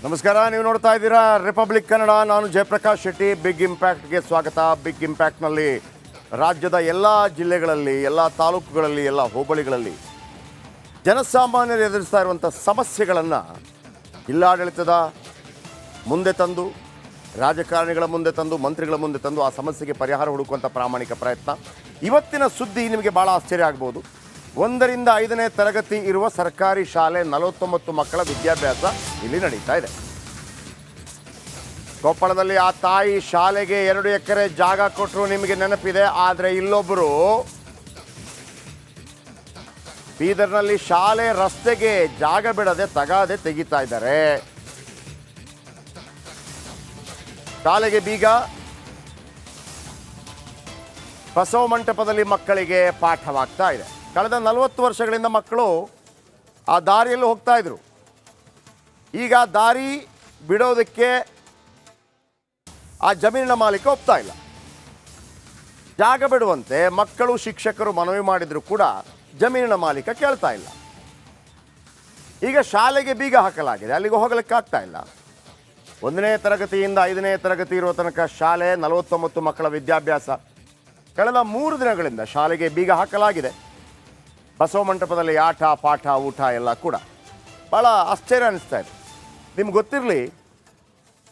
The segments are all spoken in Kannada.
ನಮಸ್ಕಾರ, ನೀವು ನೋಡ್ತಾ ಇದ್ದೀರಾ ರಿಪಬ್ಲಿಕ್ ಕನ್ನಡ. ನಾನು ಜಯಪ್ರಕಾಶ್ ಶೆಟ್ಟಿ. ಬಿಗ್ ಇಂಪ್ಯಾಕ್ಟ್ಗೆ ಸ್ವಾಗತ. ಬಿಗ್ ಇಂಪ್ಯಾಕ್ಟ್ನಲ್ಲಿ ರಾಜ್ಯದ ಎಲ್ಲ ಜಿಲ್ಲೆಗಳಲ್ಲಿ, ಎಲ್ಲ ತಾಲೂಕುಗಳಲ್ಲಿ, ಎಲ್ಲ ಹೋಬಳಿಗಳಲ್ಲಿ ಜನಸಾಮಾನ್ಯರು ಎದುರಿಸ್ತಾ ಇರುವಂಥ ಸಮಸ್ಯೆಗಳನ್ನು ಜಿಲ್ಲಾಡಳಿತದ ಮುಂದೆ ತಂದು, ರಾಜಕಾರಣಿಗಳ ಮುಂದೆ ತಂದು, ಮಂತ್ರಿಗಳ ಮುಂದೆ ತಂದು ಆ ಸಮಸ್ಯೆಗೆ ಪರಿಹಾರ ಹುಡುಕುವಂಥ ಪ್ರಾಮಾಣಿಕ ಪ್ರಯತ್ನ. ಇವತ್ತಿನ ಸುದ್ದಿ ನಿಮಗೆ ಭಾಳ ಆಶ್ಚರ್ಯ ಆಗ್ಬೋದು. 1ರಿಂದ 5ನೇ ತರಗತಿ ಇರುವ ಸರ್ಕಾರಿ ಶಾಲೆ 49 ಮಕ್ಕಳ ವಿದ್ಯಾಭ್ಯಾಸ ಇಲ್ಲಿ ನಡೀತಾ ಇದೆ. ಕೊಪ್ಪಳದಲ್ಲಿ ಆ ತಾಯಿ ಶಾಲೆಗೆ 2 ಎಕರೆ ಜಾಗ ಕೊಟ್ಟರು, ನಿಮಗೆ ನೆನಪಿದೆ. ಆದರೆ ಇಲ್ಲೊಬ್ಬರು ಬೀದರ್ನಲ್ಲಿ ಶಾಲೆ ರಸ್ತೆಗೆ ಜಾಗ ಬಿಡದೆ ತಗಾದೆ ತೆಗಿತಾ ಇದ್ದಾರೆ. ಶಾಲೆಗೆ ಬೀಗ, ಬಸವ ಮಂಟಪದಲ್ಲಿ ಮಕ್ಕಳಿಗೆ ಪಾಠವಾಗ್ತಾ ಇದೆ. ಕಳೆದ 40 ವರ್ಷಗಳಿಂದ ಮಕ್ಕಳು ಆ ದಾರಿಯಲ್ಲಿ ಹೋಗ್ತಾ ಇದ್ರು. ಈಗ ದಾರಿ ಬಿಡೋದಕ್ಕೆ ಆ ಜಮೀನಿನ ಮಾಲೀಕ ಒಪ್ತಾ ಇಲ್ಲ. ಜಾಗ ಬಿಡುವಂತೆ ಮಕ್ಕಳು ಶಿಕ್ಷಕರು ಮನವಿ ಮಾಡಿದ್ರು ಕೂಡ ಜಮೀನಿನ ಮಾಲೀಕ ಕೇಳ್ತಾ ಇಲ್ಲ. ಈಗ ಶಾಲೆಗೆ ಬೀಗ ಹಾಕಲಾಗಿದೆ, ಅಲ್ಲಿಗೆ ಹೋಗಲಿಕ್ಕೆ ಆಗ್ತಾ ಇಲ್ಲ. 1ನೇ ತರಗತಿಯಿಂದ 5ನೇ ತರಗತಿ ಇರುವ ತನಕ ಶಾಲೆ, 49 ಮಕ್ಕಳ ವಿದ್ಯಾಭ್ಯಾಸ. ಕಳೆದ 3 ದಿನಗಳಿಂದ ಶಾಲೆಗೆ ಬೀಗ ಹಾಕಲಾಗಿದೆ. ಬಸವ ಮಂಟಪದಲ್ಲಿ ಆಟ, ಪಾಠ, ಊಟ ಎಲ್ಲ ಕೂಡ ಭಾಳ ಆಶ್ಚರ್ಯ ಅನ್ನಿಸ್ತಾ ಇದೆ. ನಿಮ್ಗೆ ಗೊತ್ತಿರಲಿ,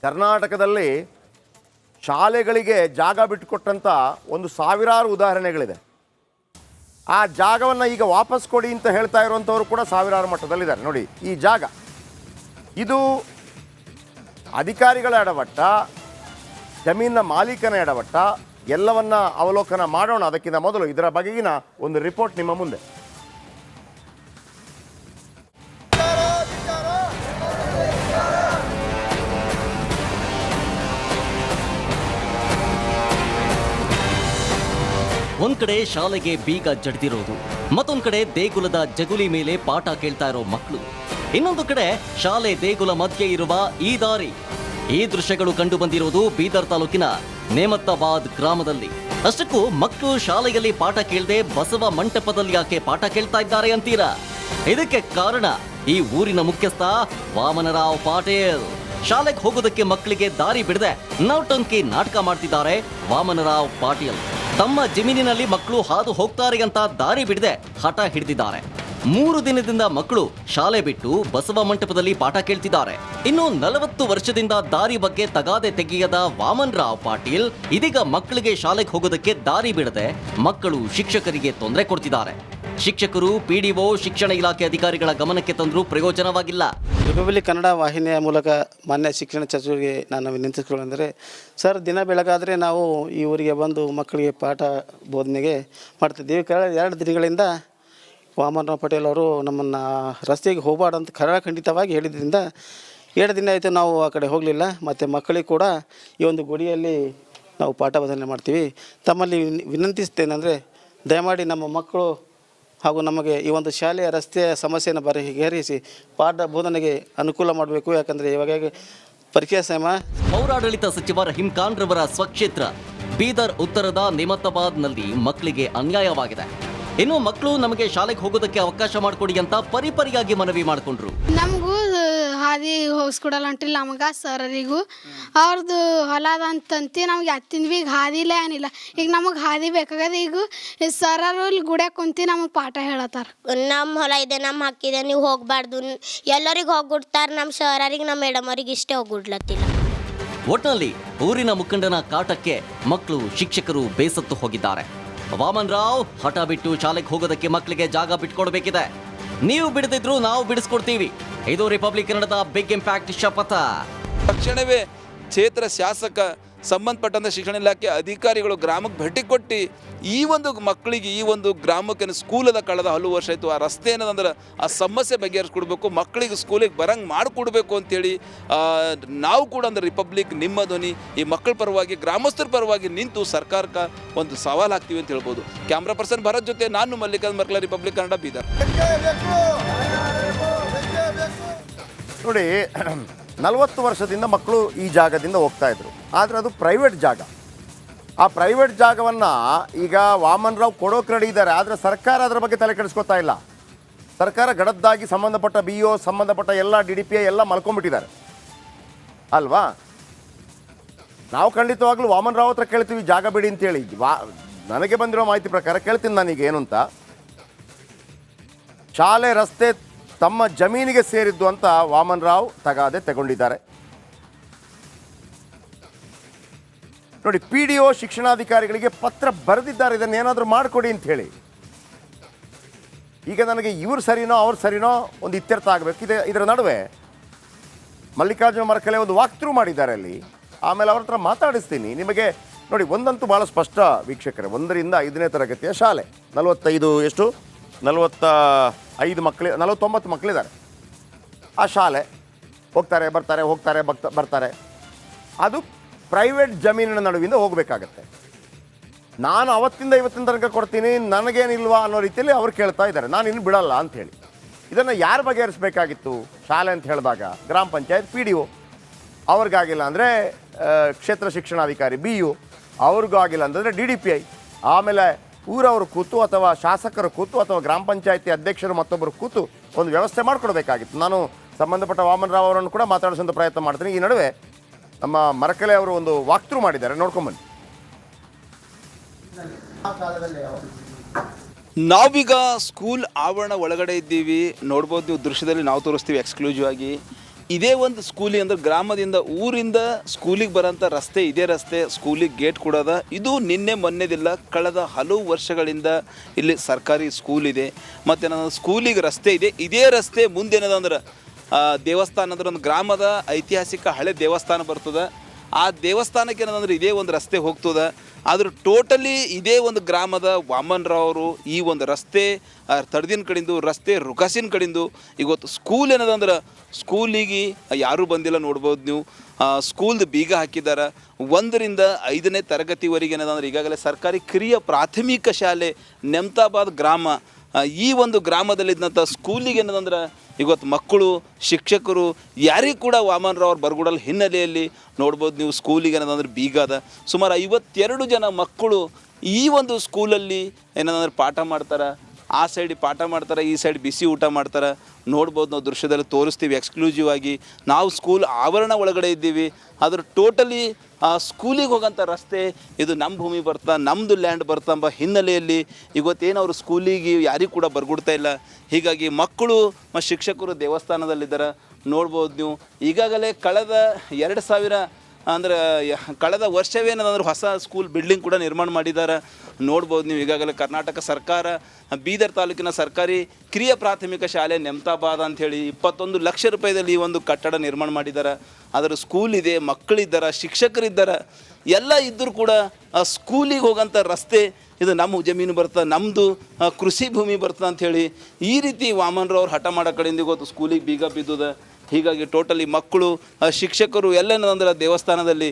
ಕರ್ನಾಟಕದಲ್ಲಿ ಶಾಲೆಗಳಿಗೆ ಜಾಗ ಬಿಟ್ಟುಕೊಟ್ಟಂಥ ಒಂದು ಸಾವಿರಾರು ಉದಾಹರಣೆಗಳಿದೆ. ಆ ಜಾಗವನ್ನು ಈಗ ವಾಪಸ್ ಕೊಡಿ ಅಂತ ಹೇಳ್ತಾ ಇರುವಂಥವ್ರು ಕೂಡ ಸಾವಿರಾರು ಮಟ್ಟದಲ್ಲಿದ್ದಾರೆ. ನೋಡಿ, ಈ ಜಾಗ ಇದು ಅಧಿಕಾರಿಗಳ ಎಡವಟ್ಟ, ಜಮೀನಿನ ಮಾಲೀಕನ ಎಡವಟ್ಟ, ಎಲ್ಲವನ್ನ ಅವಲೋಕನ ಮಾಡೋಣ. ಅದಕ್ಕಿಂತ ಮೊದಲು ಇದರ ಬಗೆಗಿನ ಒಂದು ರಿಪೋರ್ಟ್ ನಿಮ್ಮ ಮುಂದೆ. ಒಂದ್ ಕಡೆ ಶಾಲೆಗೆ ಬೀಗ ಜಡ್ದಿರೋದು, ಮತ್ತೊಂದ್ ಕಡೆ ದೇಗುಲದ ಜಗುಲಿ ಮೇಲೆ ಪಾಠ ಕೇಳ್ತಾ ಇರೋ ಮಕ್ಕಳು, ಇನ್ನೊಂದು ಕಡೆ ಶಾಲೆ ದೇಗುಲ ಮಧ್ಯೆ ಇರುವ ಈ ದಾರಿ. ಈ ದೃಶ್ಯಗಳು ಕಂಡು ಬಂದಿರೋದು ಬೀದರ್ ತಾಲೂಕಿನ ನೇಮತ್ತಾಬಾದ್ ಗ್ರಾಮದಲ್ಲಿ. ಅಷ್ಟಕ್ಕೂ ಮಕ್ಕಳು ಶಾಲೆಯಲ್ಲಿ ಪಾಠ ಕೇಳದೆ ಬಸವ ಮಂಟಪದಲ್ಲಿ ಯಾಕೆ ಪಾಠ ಕೇಳ್ತಾ ಇದ್ದಾರೆ ಅಂತೀರಾ? ಇದಕ್ಕೆ ಕಾರಣ ಈ ಊರಿನ ಮುಖ್ಯಸ್ಥ ವಾಮನರಾವ್ ಪಾಟೀಲ್. ಶಾಲೆಗೆ ಹೋಗೋದಕ್ಕೆ ಮಕ್ಕಳಿಗೆ ದಾರಿ ಬಿಡದೆ ನೌಟಂಕಿ ನಾಟಕ ಮಾಡ್ತಿದ್ದಾರೆ ವಾಮನರಾವ್ ಪಾಟೀಲ್. ತಮ್ಮ ಜಮೀನಿನಲ್ಲಿ ಮಕ್ಕಳು ಹಾದು ಹೋಗ್ತಾರೆ ಅಂತ ದಾರಿ ಬಿಡದೆ ಹಠ ಹಿಡಿದಿದ್ದಾರೆ. 3 ದಿನದಿಂದ ಮಕ್ಕಳು ಶಾಲೆ ಬಿಟ್ಟು ಬಸವ ಮಂಟಪದಲ್ಲಿ ಪಾಠ ಕೇಳ್ತಿದ್ದಾರೆ. ಇನ್ನು 40 ವರ್ಷದಿಂದ ದಾರಿ ಬಗ್ಗೆ ತಗಾದೆ ತೆಗೆಯದ ವಾಮನರಾವ್ ಪಾಟೀಲ್ ಇದೀಗ ಮಕ್ಕಳಿಗೆ ಶಾಲೆಗೆ ಹೋಗೋದಕ್ಕೆ ದಾರಿ ಬಿಡದೆ ಮಕ್ಕಳು ಶಿಕ್ಷಕರಿಗೆ ತೊಂದರೆ ಕೊಡ್ತಿದ್ದಾರೆ. ಶಿಕ್ಷಕರು, ಪಿಡಿಒ, ಶಿಕ್ಷಣ ಇಲಾಖೆ ಅಧಿಕಾರಿಗಳ ಗಮನಕ್ಕೆ ತಂದರೂ ಪ್ರಯೋಜನವಾಗಿಲ್ಲ. ರಿಪಬ್ಲಿಕ್ ಕನ್ನಡ ವಾಹಿನಿಯ ಮೂಲಕ ಮಾನ್ಯ ಶಿಕ್ಷಣ ಸಚಿವರಿಗೆ ನಾನು ವಿನಂತಿಸಿಕೊಳ್ಳೆಂದರೆ, ಸರ್, ದಿನ ಬೆಳಗಾದರೆ ನಾವು ಈ ಊರಿಗೆ ಬಂದು ಮಕ್ಕಳಿಗೆ ಪಾಠ ಬೋಧನೆಗೆ ಮಾಡ್ತಿದ್ದೀವಿ. ಕಳೆದ 2 ದಿನಗಳಿಂದ ವಾಮನರಾವ್ ಪಾಟೀಲ್ ಅವರು ನಮ್ಮನ್ನು ರಸ್ತೆಗೆ ಹೋಗಬಾರ್ದಂತ ಖಂಡಿತವಾಗಿ ಹೇಳಿದ್ರಿಂದ 2 ದಿನ ಆಯಿತು ನಾವು ಆ ಕಡೆ ಹೋಗಲಿಲ್ಲ. ಮತ್ತು ಮಕ್ಕಳಿಗೆ ಕೂಡ ಈ ಒಂದು ಗುಡಿಯಲ್ಲಿ ನಾವು ಪಾಠ ಬೋಧನೆ ಮಾಡ್ತೀವಿ. ತಮ್ಮಲ್ಲಿ ವಿನಂತಿಸ್ತೇನೆಂದರೆ, ದಯಮಾಡಿ ನಮ್ಮ ಮಕ್ಕಳು ಹಾಗೂ ನಮಗೆ ಈ ಒಂದು ಶಾಲೆಯ ರಸ್ತೆಯ ಸಮಸ್ಯೆಯನ್ನು ಬಗೆಹರಿಸಿ ಪಾಠ ಬೋಧನೆಗೆ ಅನುಕೂಲ ಮಾಡಬೇಕು. ಯಾಕಂದರೆ ಇವಾಗ ಪರೀಕ್ಷಾ ಸಮಯ. ಪೌರಾಡಳಿತ ಸಚಿವ ರಹೀಂ ಖಾನ್ ರವರ ಸ್ವಕ್ಷೇತ್ರ ಬೀದರ್ ಉತ್ತರದ ನೇಮತ್ತಾಬಾದ್ನಲ್ಲಿ ಮಕ್ಕಳಿಗೆ ಅನ್ಯಾಯವಾಗಿದೆ. ಇನ್ನು ಮಕ್ಕಳು ನಮಗೆ ಶಾಲೆಗೆ ಹೋಗೋದಕ್ಕೆ ಅವಕಾಶ ಮಾಡಿಕೊಡಿ ಅಂತ ಪರಿಪರಿಯಾಗಿ ಮನವಿ ಮಾಡಿಕೊಂಡ್ರು. ನಮಗೂ ಹಾದಿ ಹೋಗಿಸ್ಕೊಡಲ್ಲ ಅಂಟಿಲ್ಲ ನಮಗೆ ಸರರಿಗೂ. ಅವ್ರದ್ದು ಹೊಲದ ಅಂತಂತಿ ನಮ್ಗೆ ಹತ್ತಿಂದ್ವಿ, ಈಗ ಹಾದಿಲೇ ಏನಿಲ್ಲ. ಈಗ ನಮಗೆ ಹಾದಿ ಬೇಕಾಗದ. ಈಗ ಸರರು ಇಲ್ಲಿ ಗುಡ್ಯಾಗ ಕುಂತು ನಮಗೆ ಪಾಠ ಹೇಳತ್ತಾರ. ನಮ್ಮ ಹೊಲ ಇದೆ, ನಮ್ಮ ಹಕ್ಕಿದೆ, ನೀವು ಹೋಗಬಾರ್ದು, ಎಲ್ಲರಿಗೆ ಹೋಗ್ಬಿಡ್ತಾರೆ. ನಮ್ಮ ಸರರಿಗೆ, ನಮ್ಮ ಮೇಡಮ್ ಅವ್ರಿಗೆ ಇಷ್ಟೇ ಹೋಗ್ಬಿಡ್ಲತ್ತಿಲ್ಲ. ಒಟ್ನಲ್ಲಿ ಊರಿನ ಮುಖಂಡನ ಕಾಟಕ್ಕೆ ಮಕ್ಕಳು, ಶಿಕ್ಷಕರು ಬೇಸತ್ತು ಹೋಗಿದ್ದಾರೆ. ವಾಮನರಾವ್ ಹಠ ಬಿಟ್ಟು ಶಾಲೆಗೆ ಹೋಗೋದಕ್ಕೆ ಮಕ್ಕಳಿಗೆ ಜಾಗ ಬಿಟ್ಕೊಡ್ಬೇಕಿದೆ. ನೀವು ಬಿಡದಿದ್ರು ನಾವು ಬಿಡಿಸ್ಕೊಡ್ತೀವಿ. ಇದು ರಿಪಬ್ಲಿಕ್ ಕನ್ನಡದ ಬಿಗ್ ಇಂಪ್ಯಾಕ್ಟ್ ಶಪಥ. ತಕ್ಷಣವೇ ಕ್ಷೇತ್ರ ಶಾಸಕ, ಸಂಬಂಧಪಟ್ಟಂಥ ಶಿಕ್ಷಣ ಇಲಾಖೆ ಅಧಿಕಾರಿಗಳು ಗ್ರಾಮಕ್ಕೆ ಭೇಟಿ ಕೊಟ್ಟು ಈ ಒಂದು ಮಕ್ಕಳಿಗೆ, ಈ ಒಂದು ಗ್ರಾಮಕ್ಕೆ ಸ್ಕೂಲದ ಕಳೆದ ಹಲವು ವರ್ಷ ಆಯಿತು, ಆ ರಸ್ತೆ ಏನದಂದ್ರೆ ಆ ಸಮಸ್ಯೆ ಬಗೆಹರಿಸ್ಕೊಡ್ಬೇಕು, ಮಕ್ಕಳಿಗೆ ಸ್ಕೂಲಿಗೆ ಬರಂಗೆ ಮಾಡಿಕೊಡ್ಬೇಕು ಅಂತೇಳಿ ನಾವು ಕೂಡ ಅಂದ್ರೆ ರಿಪಬ್ಲಿಕ್ ನಿಮ್ಮ ಧ್ವನಿ ಈ ಮಕ್ಕಳ ಪರವಾಗಿ, ಗ್ರಾಮಸ್ಥರ ಪರವಾಗಿ ನಿಂತು ಸರ್ಕಾರಕ್ಕೆ ಒಂದು ಸವಾಲು ಹಾಕ್ತೀವಿ ಅಂತ ಹೇಳ್ಬೋದು. ಕ್ಯಾಮ್ರಾ ಪರ್ಸನ್ ಭರತ್ ಜೊತೆ ನಾನು ಮಲ್ಲಿಕಾರ್ಜುನ್ ಮರ್ಕಲ, ರಿಪಬ್ಲಿಕ್ ಕನ್ನಡ, ಬೀದರ್. ನೋಡಿ, 40 ವರ್ಷದಿಂದ ಮಕ್ಕಳು ಈ ಜಾಗದಿಂದ ಹೋಗ್ತಾ ಇದ್ರು. ಆದರೆ ಅದು ಪ್ರೈವೇಟ್ ಜಾಗ. ಆ ಪ್ರೈವೇಟ್ ಜಾಗವನ್ನು ಈಗ ವಾಮನರಾವ್ ಕೊಡೋಕೆ ರೆಡಿ ಇದ್ದಾರೆ. ಆದರೆ ಸರ್ಕಾರ ಅದರ ಬಗ್ಗೆ ತಲೆ ಕೆಡಿಸ್ಕೊತಾ ಇಲ್ಲ. ಸರ್ಕಾರ ಗಡದ್ದಾಗಿ ಸಂಬಂಧಪಟ್ಟ BO, ಸಂಬಂಧಪಟ್ಟ ಎಲ್ಲ DDPI ಎಲ್ಲ ಮಲ್ಕೊಂಡ್ಬಿಟ್ಟಿದ್ದಾರೆ. ಅಲ್ವಾ? ನಾವು ಖಂಡಿತವಾಗ್ಲೂ ವಾಮನ್ ರಾವ್ ಹತ್ರ ಕೇಳ್ತೀವಿ ಜಾಗ ಬಿಡಿ ಅಂತೇಳಿ. ನನಗೆ ಬಂದಿರೋ ಮಾಹಿತಿ ಪ್ರಕಾರ ಕೇಳ್ತೀನಿ ನಾನೀಗ ಏನು ಅಂತ. ಶಾಲೆ ರಸ್ತೆ ತಮ್ಮ ಜಮೀನಿಗೆ ಸೇರಿದ್ದು ಅಂತ ವಾಮನ್ ರಾವ್ ತಗಾದೆ ತಗೊಂಡಿದ್ದಾರೆ. ನೋಡಿ, PDO ಶಿಕ್ಷಣಾಧಿಕಾರಿಗಳಿಗೆ ಪತ್ರ ಬರೆದಿದ್ದಾರೆ, ಇದನ್ನೇನಾದರೂ ಮಾಡಿಕೊಡಿ ಅಂತ ಹೇಳಿ. ಈಗ ನನಗೆ ಇವ್ರು ಸರಿನೋ ಅವ್ರು ಸರಿನೋ ಒಂದು ಇತ್ಯರ್ಥ ಆಗಬೇಕು. ಇದರ ನಡುವೆ ಮಲ್ಲಿಕಾರ್ಜುನ ಮರಕಲೆ ಒಂದು ವಾಕ್ಥ್ರೂ ಮಾಡಿದ್ದಾರೆ ಅಲ್ಲಿ. ಆಮೇಲೆ ಅವ್ರ ಹತ್ರ ಮಾತಾಡಿಸ್ತೀನಿ ನಿಮಗೆ. ನೋಡಿ, ಒಂದಂತೂ ಭಾಳ ಸ್ಪಷ್ಟ ವೀಕ್ಷಕರೇ, 1ರಿಂದ 5ನೇ ತರಗತಿಯ ಶಾಲೆ. 49 ಮಕ್ಕಳಿದ್ದಾರೆ ಆ ಶಾಲೆ. ಹೋಗ್ತಾರೆ ಬರ್ತಾರೆ. ಅದು ಪ್ರೈವೇಟ್ ಜಮೀನಿನ ನಡುವಿಂದ ಹೋಗಬೇಕಾಗತ್ತೆ. ನಾನು ಅವತ್ತಿಂದ ಇವತ್ತಿನ ತನಕ ಕೊಡ್ತೀನಿ, ನನಗೇನಿಲ್ವಾ ಅನ್ನೋ ರೀತಿಯಲ್ಲಿ ಅವ್ರು ಕೇಳ್ತಾ ಇದ್ದಾರೆ. ನಾನು ಇನ್ನು ಬಿಡಲ್ಲ ಅಂಥೇಳಿ. ಇದನ್ನು ಯಾರು ಬಗೆಹರಿಸಬೇಕಾಗಿತ್ತು ಶಾಲೆ ಅಂತ ಹೇಳಿದಾಗ? ಗ್ರಾಮ ಪಂಚಾಯತ್ PDO. ಅವ್ರಿಗಾಗಿಲ್ಲ ಅಂದರೆ ಕ್ಷೇತ್ರ ಶಿಕ್ಷಣಾಧಿಕಾರಿ BU. ಅವ್ರಿಗೂ ಆಗಿಲ್ಲ ಅಂತಂದರೆ DDPI. ಆಮೇಲೆ ಊರವರು ಕೂತು ಅಥವಾ ಶಾಸಕರು ಕೂತು ಅಥವಾ ಗ್ರಾಮ ಪಂಚಾಯತಿ ಅಧ್ಯಕ್ಷರು ಮತ್ತೊಬ್ಬರು ಕೂತು ಒಂದು ವ್ಯವಸ್ಥೆ ಮಾಡಿಕೊಡ್ಬೇಕಾಗಿತ್ತು. ನಾನು ಸಂಬಂಧಪಟ್ಟ ವಾಮನ್ ರಾವ್ ಅವರನ್ನು ಕೂಡ ಮಾತಾಡಿಸೋಂಥ ಪ್ರಯತ್ನ ಮಾಡ್ತೀನಿ. ಈ ನಡುವೆ ನಮ್ಮ ಮರಕಲೆ ಅವರು ಒಂದು ವಾಕ್ಥ್ರೂ ಮಾಡಿದ್ದಾರೆ, ನೋಡ್ಕೊಂಬನ್ನಿ. ನಾವೀಗ ಸ್ಕೂಲ್ ಆವರಣ ಒಳಗಡೆ ಇದ್ದೀವಿ. ನೋಡ್ಬೋದು ನೀವು ದೃಶ್ಯದಲ್ಲಿ ನಾವು ತೋರಿಸ್ತೀವಿ ಎಕ್ಸ್ಕ್ಲೂಸಿವ್ ಆಗಿ. ಇದೇ ಒಂದು ಸ್ಕೂಲಿಗೆ ಅಂದರೆ ಗ್ರಾಮದಿಂದ ಊರಿಂದ ಸ್ಕೂಲಿಗೆ ಬರೋಂಥ ರಸ್ತೆ, ಇದೇ ರಸ್ತೆ ಸ್ಕೂಲಿಗೆ ಗೇಟ್ ಕೊಡೋದ. ಇದು ನಿನ್ನೆ ಮೊನ್ನೆದಿಲ್ಲ, ಕಳೆದ ಹಲವು ವರ್ಷಗಳಿಂದ ಇಲ್ಲಿ ಸರ್ಕಾರಿ ಸ್ಕೂಲ್ ಇದೆ. ಮತ್ತು ನನ್ನ ಸ್ಕೂಲಿಗೆ ರಸ್ತೆ ಇದೆ. ಇದೇ ರಸ್ತೆ ಮುಂದೇನದಂದ್ರೆ ದೇವಸ್ಥಾನ ಅಂದ್ರೆ ಒಂದು ಗ್ರಾಮದ ಐತಿಹಾಸಿಕ ಹಳೆ ದೇವಸ್ಥಾನ ಬರ್ತದೆ. ಆ ದೇವಸ್ಥಾನಕ್ಕೆ ಏನಂದ್ರೆ ಇದೇ ಒಂದು ರಸ್ತೆ ಹೋಗ್ತದೆ. ಆದ್ರೆ ಟೋಟಲಿ ಇದೇ ಒಂದು ಗ್ರಾಮದ ವಾಮನ್ ರಾವ್ ಅವರು ಈ ಒಂದು ರಸ್ತೆ ತಡ್ದಿನ ಕಡೆಂದು ರಸ್ತೆ ರುಕಾಸಿನ ಕಡೆಂದು ಇವತ್ತು ಸ್ಕೂಲ್ ಏನದಂದ್ರೆ ಸ್ಕೂಲಿಗೆ ಯಾರೂ ಬಂದಿಲ್ಲ. ನೋಡ್ಬೋದು ನೀವು ಸ್ಕೂಲ್ದು ಬೀಗ ಹಾಕಿದ್ದಾರೆ. 1ರಿಂದ 5ನೇ ತರಗತಿವರೆಗೆ ಏನದಂದ್ರೆ ಈಗಾಗಲೇ ಸರ್ಕಾರಿ ಕಿರಿಯ ಪ್ರಾಥಮಿಕ ಶಾಲೆ ನೆಮ್ತಾಬಾದ್ ಗ್ರಾಮ, ಈ ಒಂದು ಗ್ರಾಮದಲ್ಲಿದ್ದಂಥ ಸ್ಕೂಲಿಗೆ ಏನದಂದ್ರೆ ಇವತ್ತು ಮಕ್ಕಳು ಶಿಕ್ಷಕರು ಯಾರಿಗೂ ಕೂಡ ವಾಮನ್ ರಾವ್ ಅವ್ರ ಬರಗೂಡಲ್ ಹಿನ್ನೆಲೆಯಲ್ಲಿ ನೋಡ್ಬೋದು ನೀವು ಸ್ಕೂಲಿಗೆ ಏನದಂದ್ರೆ ಬೀಗ ಅದ. ಸುಮಾರು 52 ಜನ ಮಕ್ಕಳು ಈ ಒಂದು ಸ್ಕೂಲಲ್ಲಿ ಏನಂದ್ರೆ ಪಾಠ ಮಾಡ್ತಾರೆ. ಆ ಸೈಡ್ ಪಾಠ ಮಾಡ್ತಾರೆ, ಈ ಸೈಡ್ ಬಿಸಿ ಊಟ ಮಾಡ್ತಾರೆ. ನೋಡ್ಬೋದು ನಾವು ದೃಶ್ಯದಲ್ಲಿ ತೋರಿಸ್ತೀವಿ ಎಕ್ಸ್ಕ್ಲೂಸಿವ್ ಆಗಿ. ನಾವು ಸ್ಕೂಲ್ ಆವರಣ ಒಳಗಡೆ ಇದ್ದೀವಿ. ಅದ್ರ ಟೋಟಲಿ ಸ್ಕೂಲಿಗೆ ಹೋಗೋಂಥ ರಸ್ತೆ ಇದು ನಮ್ಮ ಭೂಮಿ ಬರ್ತಾ, ನಮ್ಮದು ಲ್ಯಾಂಡ್ ಬರ್ತಾ ಎಂಬ ಹಿನ್ನೆಲೆಯಲ್ಲಿ ಇವತ್ತೇನು ಅವರು ಸ್ಕೂಲಿಗೆ ಯಾರಿಗೂ ಕೂಡ ಬರ್ಗುಡ್ತಾ ಇಲ್ಲ. ಹೀಗಾಗಿ ಮಕ್ಕಳು ಮತ್ತು ಶಿಕ್ಷಕರು ದೇವಸ್ಥಾನದಲ್ಲಿದ್ದಾರೆ. ನೋಡ್ಬೋದು ನೀವು ಈಗಾಗಲೇ ಕಳೆದ 2000 ಅಂದ್ರೆ ಕಳೆದ ವರ್ಷವೇನಂದ್ರೆ ಹೊಸ ಸ್ಕೂಲ್ ಬಿಲ್ಡಿಂಗ್ ಕೂಡ ನಿರ್ಮಾಣ ಮಾಡಿದ್ದಾರೆ. ನೋಡ್ಬೋದು ನೀವು ಈಗಾಗಲೇ ಕರ್ನಾಟಕ ಸರ್ಕಾರ ಬೀದರ್ ತಾಲೂಕಿನ ಸರ್ಕಾರಿ ಕಿರಿಯ ಪ್ರಾಥಮಿಕ ಶಾಲೆ ನೆಮ್ತಾಬಾದ್ ಅಂಥೇಳಿ 21 ಲಕ್ಷ ರೂಪಾಯಿದಲ್ಲಿ ಈ ಒಂದು ಕಟ್ಟಡ ನಿರ್ಮಾಣ ಮಾಡಿದ್ದಾರೆ. ಅದರ ಸ್ಕೂಲ್ ಇದೆ, ಮಕ್ಕಳಿದ್ದಾರೆ, ಶಿಕ್ಷಕರಿದ್ದಾರೆ, ಎಲ್ಲ ಇದ್ದರೂ ಕೂಡ ಆ ಸ್ಕೂಲಿಗೆ ಹೋಗೋಂಥ ರಸ್ತೆ ಇದು ನಮ್ಮ ಜಮೀನು ಬರ್ತದೆ, ನಮ್ಮದು ಕೃಷಿ ಭೂಮಿ ಬರ್ತದೆ ಅಂಥೇಳಿ ಈ ರೀತಿ ವಾಮನ್ ರಾವ್ ಅವ್ರು ಹಠ ಮಾಡೋ ಕಡೆಯಿಂದ ಇವತ್ತು ಸ್ಕೂಲಿಗೆ ಬೀಗ ಬಿದ್ದುದ. ಹೀಗಾಗಿ ಟೋಟಲಿ ಮಕ್ಕಳು ಶಿಕ್ಷಕರು ಎಲ್ಲೇನಂದ್ರೆ ದೇವಸ್ಥಾನದಲ್ಲಿ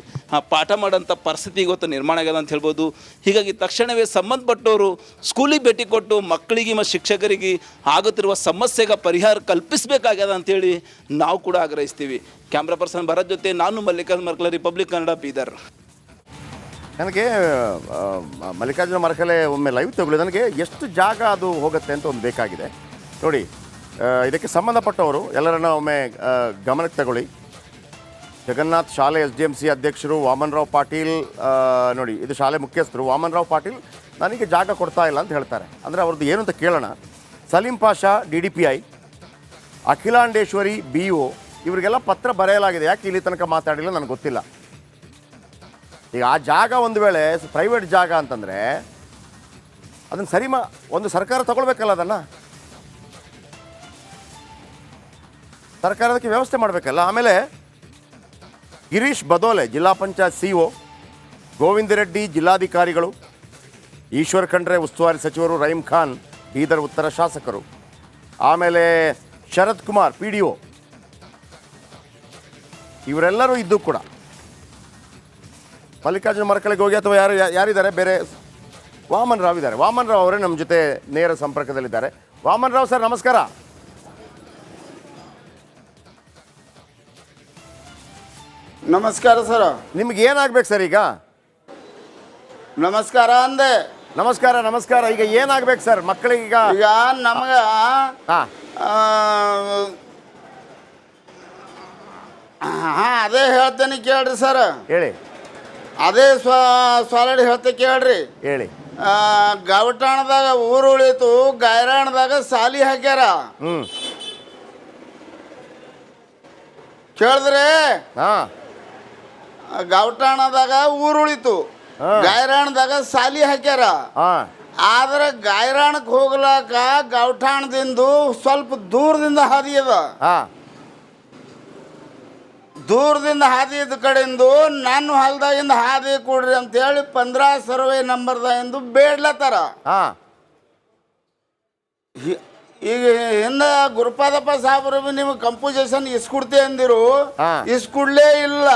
ಪಾಠ ಮಾಡೋಂಥ ಪರಿಸ್ಥಿತಿ ಇವತ್ತು ನಿರ್ಮಾಣ ಆಗ್ಯದ ಅಂತ ಹೇಳ್ಬೋದು. ಹೀಗಾಗಿ ತಕ್ಷಣವೇ ಸಂಬಂಧಪಟ್ಟವರು ಸ್ಕೂಲಿಗೆ ಭೇಟಿ ಕೊಟ್ಟು ಮಕ್ಕಳಿಗೆ ಮತ್ತು ಶಿಕ್ಷಕರಿಗೆ ಆಗುತ್ತಿರುವ ಸಮಸ್ಯೆಗೆ ಪರಿಹಾರ ಕಲ್ಪಿಸಬೇಕಾಗ್ಯದ ಅಂಥೇಳಿ ನಾವು ಕೂಡ ಆಗ್ರಹಿಸ್ತೀವಿ. ಕ್ಯಾಮ್ರಾ ಪರ್ಸನ್ ಭರತ್ ಜೊತೆ ನಾನು ಮಲ್ಲಿಕಾರ್ಜುನ ಮರಕಲೆ, ರಿಪಬ್ಲಿಕ್ ಕನ್ನಡ, ಬೀದರ್. ನನಗೆ ಮಲ್ಲಿಕಾರ್ಜುನ ಮರಕಲೆ ಒಮ್ಮೆ ಲೈವ್ ತಗೊಳ್ಳಿ. ನನಗೆ ಎಷ್ಟು ಜಾಗ ಅದು ಹೋಗುತ್ತೆ ಅಂತ ಒಂದು ಬೇಕಾಗಿದೆ ನೋಡಿ. ಇದಕ್ಕೆ ಸಂಬಂಧಪಟ್ಟವರು ಎಲ್ಲರನ್ನ ಒಮ್ಮೆ ಗಮನಕ್ಕೆ ತಗೊಳ್ಳಿ. ಜಗನ್ನಾಥ್ ಶಾಲೆ SDMC ಅಧ್ಯಕ್ಷರು ವಾಮನ್ ರಾವ್ ಪಾಟೀಲ್, ನೋಡಿ ಇದು ಶಾಲೆ ಮುಖ್ಯಸ್ಥರು ವಾಮನ್ ರಾವ್ ಪಾಟೀಲ್ ನನಗೆ ಜಾಗ ಕೊಡ್ತಾ ಇಲ್ಲ ಅಂತ ಹೇಳ್ತಾರೆ. ಅಂದರೆ ಅವ್ರದ್ದು ಏನು ಅಂತ ಕೇಳೋಣ. ಸಲೀಂ ಪಾಷಾ DDPI, ಅಖಿಲಾಂಡೇಶ್ವರಿ BO, ಇವರಿಗೆಲ್ಲ ಪತ್ರ ಬರೆಯಲಾಗಿದೆ. ಯಾಕೆ ಇಲ್ಲಿ ತನಕ ಮಾತಾಡಿಲ್ಲ ನನಗೆ ಗೊತ್ತಿಲ್ಲ. ಈಗ ಆ ಜಾಗ ಒಂದು ವೇಳೆ ಪ್ರೈವೇಟ್ ಜಾಗ ಅಂತಂದರೆ ಅದನ್ನು ಒಂದು ಸರ್ಕಾರ ತಗೊಳ್ಬೇಕಲ್ಲ, ಅದನ್ನು ಸರ್ಕಾರ ಅದಕ್ಕೆ ವ್ಯವಸ್ಥೆ ಮಾಡಬೇಕಲ್ಲ. ಆಮೇಲೆ ಗಿರೀಶ್ ಬದೋಲೆ ಜಿಲ್ಲಾ ಪಂಚಾಯತ್ CO, ಗೋವಿಂದ ರೆಡ್ಡಿ ಜಿಲ್ಲಾಧಿಕಾರಿಗಳು, ಈಶ್ವರ್ ಖಂಡ್ರೆ ಉಸ್ತುವಾರಿ ಸಚಿವರು, ರಹೀಂ ಖಾನ್ ಬೀದರ್ ಉತ್ತರ ಶಾಸಕರು, ಆಮೇಲೆ ಶರತ್ ಕುಮಾರ್ PDO, ಇವರೆಲ್ಲರೂ ಇದ್ದು ಕೂಡ ಮಲ್ಲಿಕಾರ್ಜುನ ಮರಕಲೆಗೆ ಹೋಗಿ ಅಥವಾ ಯಾರಿದ್ದಾರೆ ಬೇರೆ ವಾಮನ್ ರಾವ್ ಇದ್ದಾರೆ. ವಾಮನ್ ರಾವ್ ಅವರೇ ನಮ್ಮ ಜೊತೆ ನೇರ ಸಂಪರ್ಕದಲ್ಲಿದ್ದಾರೆ. ವಾಮನ್ ರಾವ್ ಸರ್ ನಮಸ್ಕಾರ. ನಮಸ್ಕಾರ ಸರ್. ನಿಮ್ಗೆ ಏನಾಗ್ಬೇಕು ಸರ್ ಈಗ? ನಮಸ್ಕಾರ ಅಂದೆ. ನಮಸ್ಕಾರ. ಈಗ ಏನಾಗ್ಬೇಕು ಸರ್ ಮಕ್ಕಳಿಗೆ? ಈಗ ನಮಗೆ ಅದೇ ಹೇಳ್ತೇನೆ ಕೇಳ್ರಿ ಸರ್. ಹೇಳಿ ಅದೇ ಸಾಲಿಡ್ ಹೇಳ್ತೆ ಕೇಳ್ರಿ. ಹೇಳಿ. ಗವಟಾಣದಾಗ ಊರು ಉಳಿತು, ಗೈರಾಣದಾಗ ಸಾಲಿ ಹಾಕ್ಯಾರ. ಕೇಳಿದ್ರೆ ಗವಟಾಣದಾಗ ಊರು ಉಳಿತು, ಗೈರಾಣದಾಗ ಸಾಲಿ ಹಾಕ್ಯಾರ. ಆದ್ರೆ ಗೈರಾಣಕ್ಕೆ ಹೋಗ್ಲಾಕ ಗವಟಾಣದಿಂದ ಸ್ವಲ್ಪ ದೂರದಿಂದ ಹಾದಿ ಅದ. ದೂರದಿಂದ ಹಾದಿ ಇದ್ದ ಕಡೆಯಿಂದ ನನ್ನ ಹೊಲದಾಗಿಂದ ಹಾದಿ ಕೊಡ್ರಿ ಅಂತೇಳಿ 15 ಸರ್ವೆ ನಂಬರ್ದಾಗಿಂದು ಬೇಡ್ಲತ್ತಾರ. ಈಗ ಹಿಂದೆ ಗುರುಪಾದಪ್ಪ ಸಾಹೇಬ್ರು ನಿಮ್ಗೆ ಕಂಪೋಸಿಷನ್ ಇಸ್ಕೊಡ್ತೇ ಅಂದಿರು, ಇಸ್ಕೊಡ್ಲೇ ಇಲ್ಲ.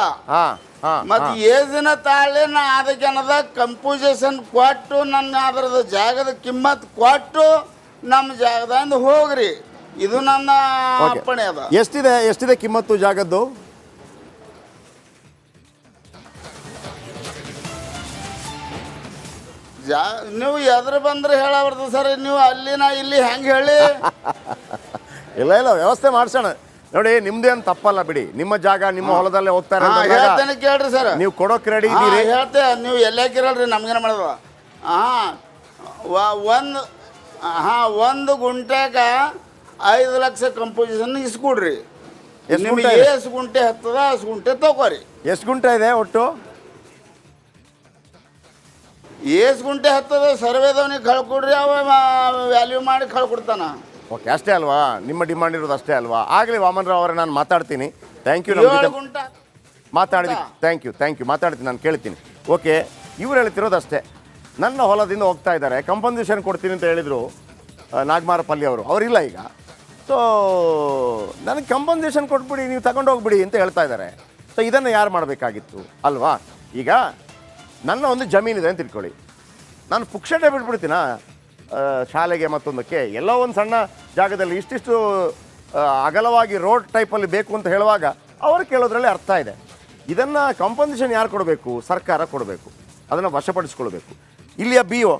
ಮತ್ತು ದಿನ ತಾಳೆ ನಾ ಅದಕ್ಕೆ ಏನದ ಕಂಪೋಸಿಷನ್ ಕೊಟ್ಟು ನನ್ನ ಅದ್ರದ ಜಾಗದ ಕಿಮ್ಮತ್ ಕೊಟ್ಟು ನಮ್ಮ ಜಾಗದಿಂದ ಹೋಗ್ರಿ. ಇದು ನನ್ನ ಅಪ್ಪಣೆ ಅದ. ಎಷ್ಟಿದೆ ಕಿಮ್ಮತ್ತು ಜಾಗದ್ದು? ನೀವು ಎದ್ರ ಬಂದ್ರೆ ಹೇಳಬಾರ್ದು ಸರ್. ನೀವು ಅಲ್ಲಿ ನಾ ಇಲ್ಲಿ ಹೆಂಗೆ ಹೇಳಿ? ಇಲ್ಲ ವ್ಯವಸ್ಥೆ ಮಾಡ್ಸೋಣ ನೋಡಿ. ನಿಮ್ದೇನು ತಪ್ಪಲ್ಲ ಬಿಡಿ, ನಿಮ್ಮ ಜಾಗ ನಿಮ್ಮ ಹೊಲದಲ್ಲೇ ಹೋಗ್ತಾ ಹೇಳ್ತೇನೆ ಕೇಳ್ರಿ ಸರ್. ನೀವು ಕೊಡೋಕೆ ರೆಡಿ ಇದ್ದೀರಿ? ಹೇಳ್ತೇ, ನೀವು ಎಲ್ಲೇ ಕಿರಲ್ರಿ, ನಮ್ಗೇನ ಮಾಡೋದು. ಒಂದು ಗುಂಟೆಗ 5 ಲಕ್ಷ ಕಂಪೋಸಿಷನ್ ಇಸ್ಕೊಡ್ರಿ. ನಿಮಗೆ ಎಷ್ಟು ಗುಂಟೆ ಹತ್ತದ ಅಷ್ಟು ಗುಂಟೆ ತಗೋರಿ. ಎಷ್ಟು ಗುಂಟೆ ಇದೆ ಒಟ್ಟು? ಎಷ್ಟು ಗುಂಟೆ ಹತ್ತದ ಸರ್ವೇದವನಿಗೆ ಕಳ್ಕೊಡ್ರಿ, ಅವ ವ್ಯಾಲ್ಯೂ ಮಾಡಿ ಕಳ್ಕೊಡ್ತಾನ. ಓಕೆ, ಅಷ್ಟೇ ಅಲ್ವಾ ನಿಮ್ಮ ಡಿಮಾಂಡ್ ಇರೋದು? ಅಷ್ಟೇ ಅಲ್ವಾ? ಆಗಲಿ ವಾಮನ್ ರಾವ್ ಅವರೇ, ನಾನು ಮಾತಾಡ್ತೀನಿ. Thank you. ಮಾತಾಡಿದ್ವಿ. ಥ್ಯಾಂಕ್ ಯು ಮಾತಾಡ್ತೀನಿ, ನಾನು ಕೇಳ್ತೀನಿ. ಓಕೆ, ಇವ್ರು ಹೇಳ್ತಿರೋದು ಅಷ್ಟೇ. ನನ್ನ ಹೊಲದಿಂದ ಹೋಗ್ತಾ ಇದ್ದಾರೆ, ಕಂಪನ್ಸೇಷನ್ ಕೊಡ್ತೀನಿ ಅಂತ ಹೇಳಿದರು ನಾಗಮಾರಪಲ್ಲಿ ಅವರು. ಅವರಿಲ್ಲ ಈಗ. ಸೊ ನನಗೆ ಕಂಪನ್ಸೇಷನ್ ಕೊಟ್ಬಿಡಿ, ನೀವು ತಗೊಂಡೋಗ್ಬಿಡಿ ಅಂತ ಹೇಳ್ತಾ ಇದ್ದಾರೆ. ಸೊ ಇದನ್ನು ಯಾರು ಮಾಡಬೇಕಾಗಿತ್ತು ಅಲ್ವಾ? ಈಗ ನನ್ನ ಒಂದು ಜಮೀನಿದೆ ಅಂತ ತಿಳ್ಕೊಳ್ಳಿ, ನಾನು ಪುಕ್ಷಟೆ ಬಿಟ್ಬಿಡ್ತೀನಾ ಶಾಲೆಗೆ ಮತ್ತೊಂದಕ್ಕೆ? ಎಲ್ಲೋ ಒಂದು ಸಣ್ಣ ಜಾಗದಲ್ಲಿ ಇಷ್ಟಿಷ್ಟು ಅಗಲವಾಗಿ ರೋಡ್ ಟೈಪಲ್ಲಿ ಬೇಕು ಅಂತ ಹೇಳುವಾಗ ಅವರು ಕೇಳೋದ್ರಲ್ಲಿ ಅರ್ಥ ಇದೆ. ಇದನ್ನು ಕಾಂಪನ್ಸೇಷನ್ ಯಾರು ಕೊಡಬೇಕು? ಸರ್ಕಾರ ಕೊಡಬೇಕು, ಅದನ್ನು ವಶಪಡಿಸ್ಕೊಳ್ಬೇಕು. ಇಲ್ಲಿಯ BO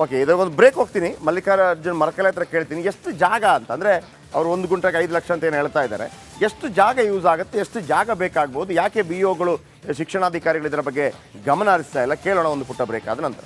ಓಕೆ, ಇದ್ರಾಗೊಂದು ಬ್ರೇಕ್ ಹೋಗ್ತೀನಿ. ಮಲ್ಲಿಕಾರ್ಜುನ್ ಮರಕಲೆ ಹತ್ರ ಕೇಳ್ತೀನಿ ಎಷ್ಟು ಜಾಗ ಅಂತ. ಅಂದರೆ ಅವರು 1 ಗುಂಟೆಗೆ 5 ಲಕ್ಷ ಅಂತ ಏನು ಹೇಳ್ತಾ ಇದ್ದಾರೆ. ಎಷ್ಟು ಜಾಗ ಯೂಸ್ ಆಗುತ್ತೆ, ಎಷ್ಟು ಜಾಗ ಬೇಕಾಗ್ಬೋದು, ಯಾಕೆ BOಗಳು ಶಿಕ್ಷಣಾಧಿಕಾರಿಗಳು ಇದರ ಬಗ್ಗೆ ಗಮನ ಹರಿಸ್ತಾ ಇಲ್ಲ? ಕೇಳೋಣ ಒಂದು ಪುಟ್ಟ ಬ್ರೇಕ್ ಆದ ನಂತರ.